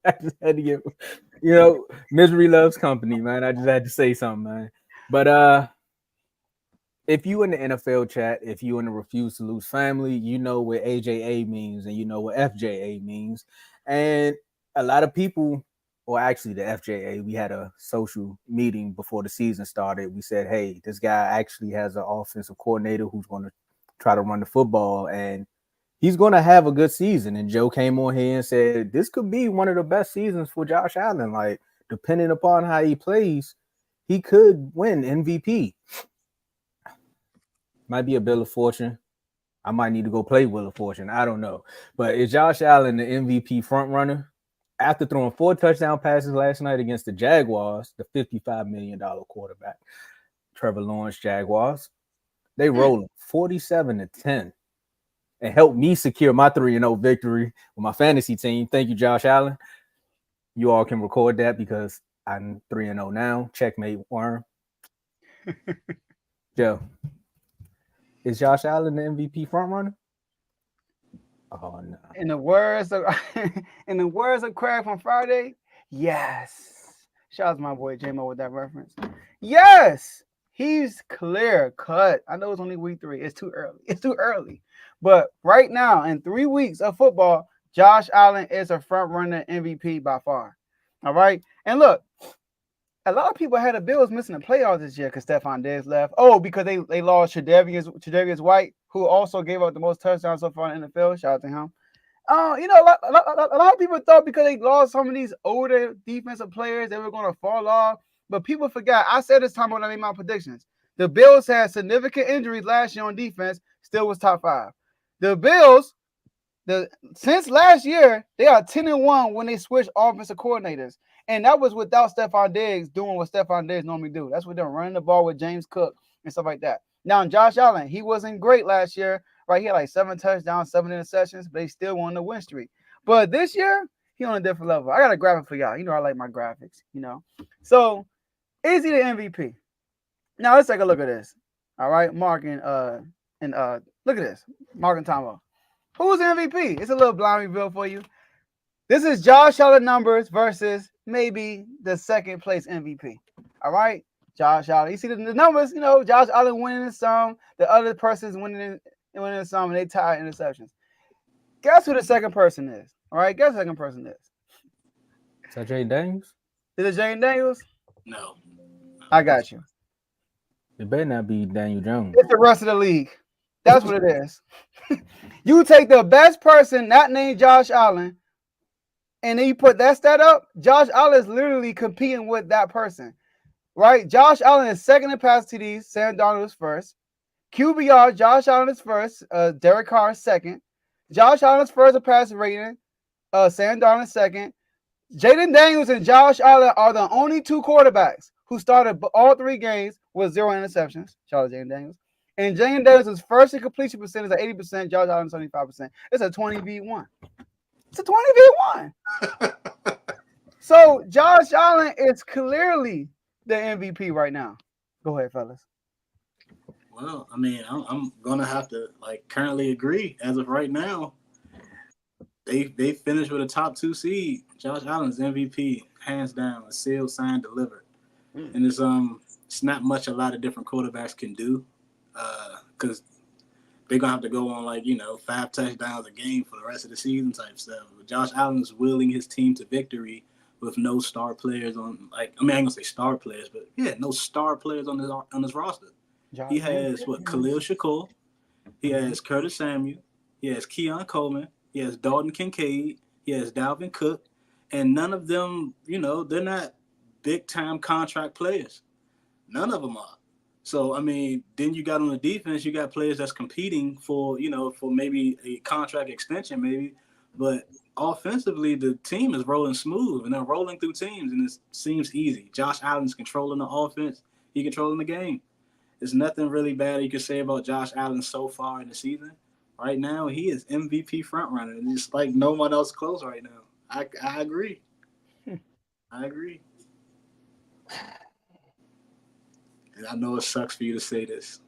I just had to get, you know, misery loves company, man. I just had to say something, man. But if you in the NFL chat, if you in the refuse to lose family, you know what AJA means and you know what FJA means. And a lot of people, or actually the FJA, we had a social meeting before the season started. We said, hey, this guy actually has an offensive coordinator who's going to try to run the football and he's going to have a good season. And Joe came on here and said, this could be one of the best seasons for Josh Allen. Like, depending upon how he plays, he could win MVP. Might be a bill of fortune. I might need to go play Wheel of Fortune. I don't know. But is Josh Allen the MVP front runner? After throwing 4 touchdown passes last night against the Jaguars, the $55 million quarterback, Trevor Lawrence Jaguars, they rolling 47-10 and helped me secure my 3-0 victory with my fantasy team. Thank you, Josh Allen. You all can record that because I'm 3-0 now. Checkmate, Worm. Joe, is Josh Allen the MVP front runner? Oh no. In the words of in the words of Craig from Friday, yes. Shout out to my boy J-Mo with that reference. Yes, he's clear cut. I know it's only week 3. It's too early. It's too early. But right now, in 3 weeks of football, Josh Allen is a front runner MVP by far. All right. And look, a lot of people had the Bills missing the playoffs this year because Stephon Diggs left. Oh, because they lost Tre'Davious White, who also gave up the most touchdowns so far in the NFL. Shout out to him. A lot of people thought because they lost some of these older defensive players, they were going to fall off. But people forgot. I said this time when I made my predictions. The Bills had significant injuries last year on defense, still was top 5. The Bills, since last year, they are 10-1 when they switched offensive coordinators. And that was without Stephon Diggs doing what Stephon Diggs normally do. That's what they're running the ball with James Cook and stuff like that. Now, Josh Allen, he wasn't great last year, right? He had like 7 touchdowns, 7 interceptions, but he still won the win streak. But this year, he on a different level. I got a graphic for y'all. You know I like my graphics, you know. So, is he the MVP? Now, let's take a look at this. All right, Mark and look at this. Mark and Tomo. Who's the MVP? It's a little blind reveal for you. This is Josh Allen numbers versus maybe the second place MVP. All right, Josh Allen. You see the numbers, you know, Josh Allen winning in some, the other person's winning in some, and they tie interceptions. Guess who the second person is? All right, guess who the second person is. Is that Jay Daniels? Is it Jane Daniels? No, I got you. It better not be Daniel Jones. It's the rest of the league. That's what it is. You take the best person not named Josh Allen, and then you put that stat up. Josh Allen is literally competing with that person, right? Josh Allen is second in pass TDs. Sam Darnold is first. QBR, Josh Allen is first. Derek Carr is second. Josh Allen is first in pass rating. Sam Darnold is second. Jaden Daniels and Josh Allen are the only 2 quarterbacks who started all 3 games with 0 interceptions. Shout out to Jaden Daniels. And Jaden Daniels is first in completion percentage at 80%. Josh Allen 75%. It's a 20v1. It's a 20v1. So Josh Allen is clearly the MVP right now. Go ahead, fellas. well, I mean, I'm gonna have to currently agree as of right now. They finished with a top 2 seed. Josh Allen's MVP, hands down, a sealed, signed, delivered. And it's not much a lot of different quarterbacks can do, because they're gonna have to go on 5 touchdowns a game for the rest of the season type stuff. But Josh Allen's willing his team to victory with no star players on. I ain't gonna say star players, but yeah, no star players on his roster. He has Khalil Shakur, he has Curtis Samuel, he has Keon Coleman, he has Dalton Kincaid, he has Dalvin Cook, and none of them, they're not big time contract players. None of them are. So, I mean, then you got on the defense, you got players that's competing for maybe a contract extension, maybe. But offensively, the team is rolling smooth, and they're rolling through teams, and it seems easy. Josh Allen's controlling the offense. He's controlling the game. There's nothing really bad you can say about Josh Allen so far in the season. Right now, he is MVP frontrunner, and it's like no one else close right now. I agree. I agree. And I know it sucks for you to say this.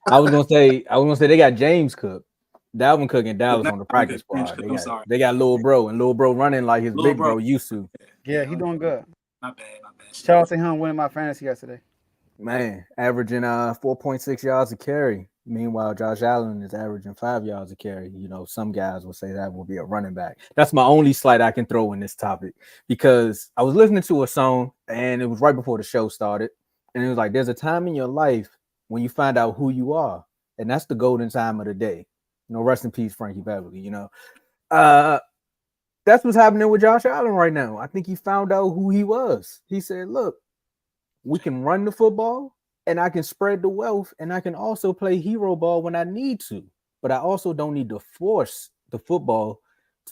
I was gonna say they got James Cook. Dalvin Cook and Dallas Not on the Dalvin practice Cook, James squad. Cook, I'm sorry. They got Lil Bro, and Lil Bro running like his Lil big bro used to. Yeah, he doing good. Not bad. Shout out to him winning my fantasy yesterday. Man, averaging 4.6 yards a carry. Meanwhile, Josh Allen is averaging 5 yards a carry. You know, some guys will say that will be a running back. That's my only slight I can throw in this topic because I was listening to a song and it was right before the show started. And it was like, there's a time in your life when you find out who you are. And that's the golden time of the day. You know, rest in peace, Frankie Beverly, you know. That's what's happening with Josh Allen right now. I think he found out who he was. He said, look, we can run the football and I can spread the wealth and I can also play hero ball when I need to. But I also don't need to force the football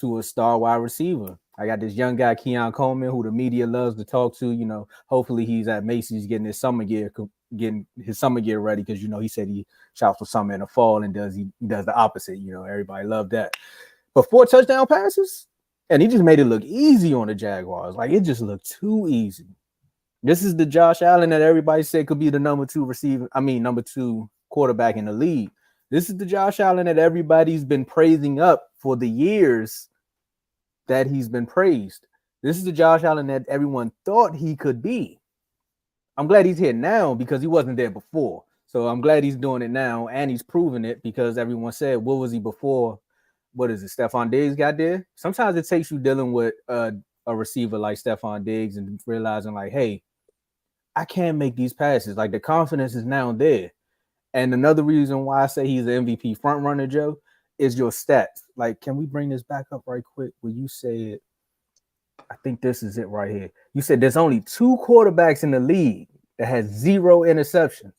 to a star wide receiver. I got this young guy, Keon Coleman, who the media loves to talk to. You know, hopefully he's at Macy's getting his summer gear ready because, you know, he said he shouts for summer in the fall and he does the opposite. You know, everybody loved that. But 4 touchdown passes, and he just made it look easy on the Jaguars. Like, it just looked too easy. This is the Josh Allen that everybody said could be the number 2 quarterback in the league. This is the Josh Allen that everybody's been praising up for the years that he's been praised. This is the Josh Allen that everyone thought he could be. I'm glad he's here now because he wasn't there before. So I'm glad he's doing it now, and he's proving it because everyone said, what was he before? What is it? Stephon Diggs got there? Sometimes it takes you dealing with a receiver like Stephon Diggs and realizing like, hey, I can't make these passes. Like, the confidence is now there. And another reason why I say he's an MVP front runner, Joe, is your stats. Like, can we bring this back up right quick? Where you said, I think this is it right here. You said there's only 2 quarterbacks in the league that has 0 interceptions.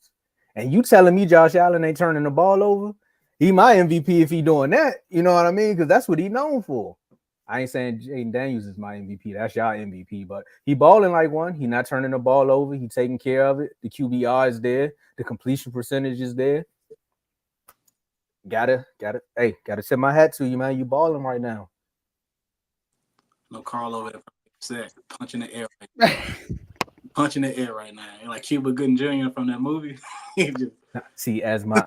And you telling me Josh Allen ain't turning the ball over? He my MVP if he doing that. You know what I mean? Because that's what he known for. I ain't saying Jaden Daniels is my MVP. That's y'all MVP. But he balling like one. He not turning the ball over. He taking care of it. The QBR is there. The completion percentage is there. Gotta tip my hat to you, man. You balling right now. No, Carl over there said punching the air. Punching the air right now. Like Cuba Gooding Jr. from that movie. See, as my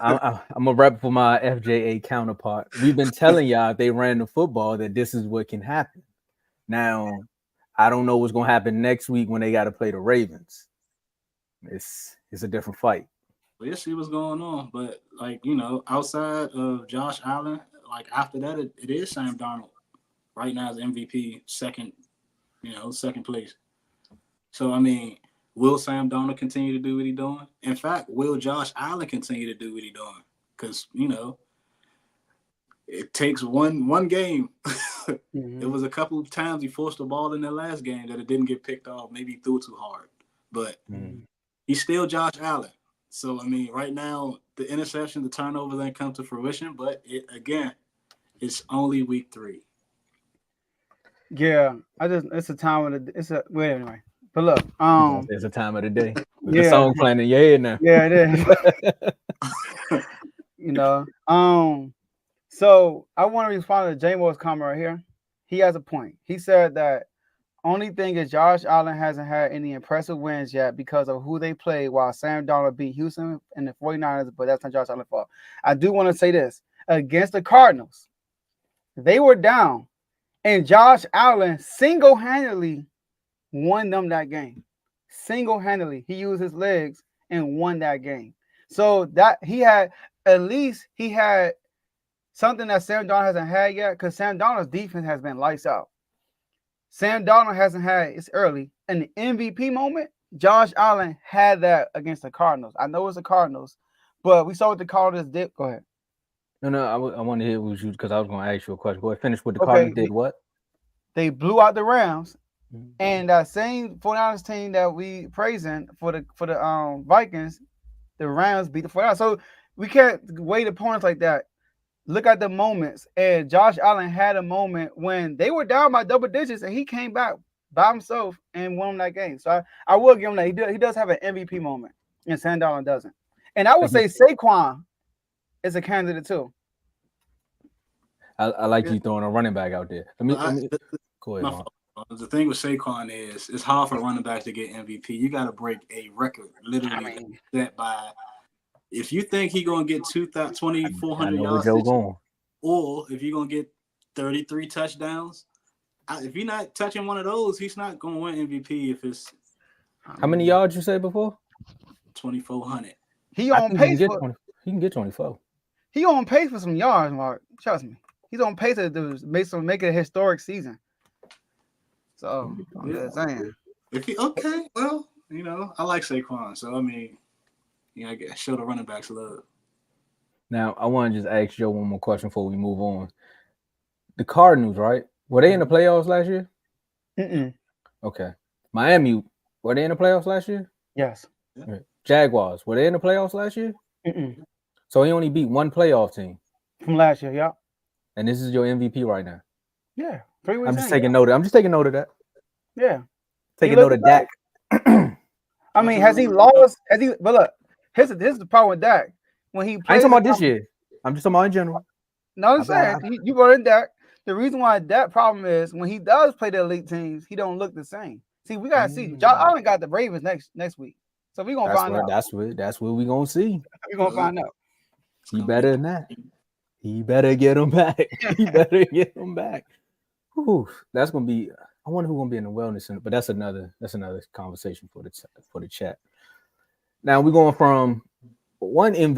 I'm a rep for my FJA counterpart. We've been telling y'all if they ran the football that this is what can happen. Now, I don't know what's gonna happen next week when they got to play the Ravens. It's a different fight. We'll see what's going on, but like, you know, outside of Josh Allen, like after that, it is Sam Darnold right now as MVP, second place. So I mean, will Sam Darnold continue to do what he's doing? In fact, will Josh Allen continue to do what he's doing? Because, you know, it takes one game. Mm-hmm. It was a couple of times he forced the ball in the last game that it didn't get picked off. Maybe he threw too hard. But he's still Josh Allen. So, I mean, right now, the interception, the turnovers ain't come to fruition. But, it's only week 3. Yeah, it's a time of the anyway. But look, it's a time of the day. With the song playing in your head now. Yeah, it is. You know. So I want to respond to J-Mo's comment right here. He has a point. He said that only thing is Josh Allen hasn't had any impressive wins yet because of who they played while Sam Darnold beat Houston and the 49ers, but that's not Josh Allen's fault. I do want to say this. Against the Cardinals, they were down, and Josh Allen single-handedly won them that game. Single-handedly. He used his legs and won that game. So that he had something that Sam Darnold hasn't had yet, because Sam Darnold's defense has been lights out. Sam Darnold hasn't had, it's early, an MVP moment. Josh Allen had that against the Cardinals. I know it's the Cardinals, but we saw what the Cardinals did. Go ahead. No, I want to hear what you, because I was going to ask you a question. Go ahead, finish with the Cardinals did what? They blew out the Rams, and that same 49ers team that we praising for the Vikings, the Rams beat the 49ers. So we can't weight opponents like that. Look at the moments, and Josh Allen had a moment when they were down by double digits, and he came back by himself and won that game. So I will give him that. He does have an MVP moment, and Sam Darnold doesn't. And I would say Saquon is a candidate too. I like you throwing a running back out there. Go ahead. The thing with Saquon is it's hard for running backs to get MVP. You got to break a record, literally set by. If you think he's gonna get 2,400 yards, Joe going. or if you're gonna get 33 touchdowns, if you're not touching one of those, he's not gonna win MVP if it's How many yards you say before? 2,400. He I on think he can pace get for 20. He can get 24. he on pace for some yards, Mark. Trust me. He's on pace to do based on make it a historic season. So I'm just saying. If he okay, well, I like Saquon, so I mean, I guess show the running backs love. Now I want to just ask Joe one more question before we move on. The Cardinals, right? Were they in the playoffs last year? Mm-mm. Okay. Miami, were they in the playoffs last year? Yes. Okay. Jaguars, were they in the playoffs last year? Mm-mm. So he only beat one playoff team, From last year, yeah. and this is your MVP right now. Yeah. 3 weeks. I'm just taking note. I'm just taking note of that. Yeah. Taking note of Dak. I mean, has he lost? Has he? But look, here's the problem with Dak. When he I ain't plays, talking about this year. I'm just talking about in general. no, I'm saying you brought in Dak. The reason why that problem is when he does play the elite teams, he don't look the same. See, we gotta see. Josh Allen got the Ravens next week, so we gonna find out. That's what we gonna see. We gonna find out. He better than that. He better get him back. He better get him back. Whew, that's gonna be. I wonder who's gonna be in the wellness center, but that's another conversation for the chat. Now we're going from one MVP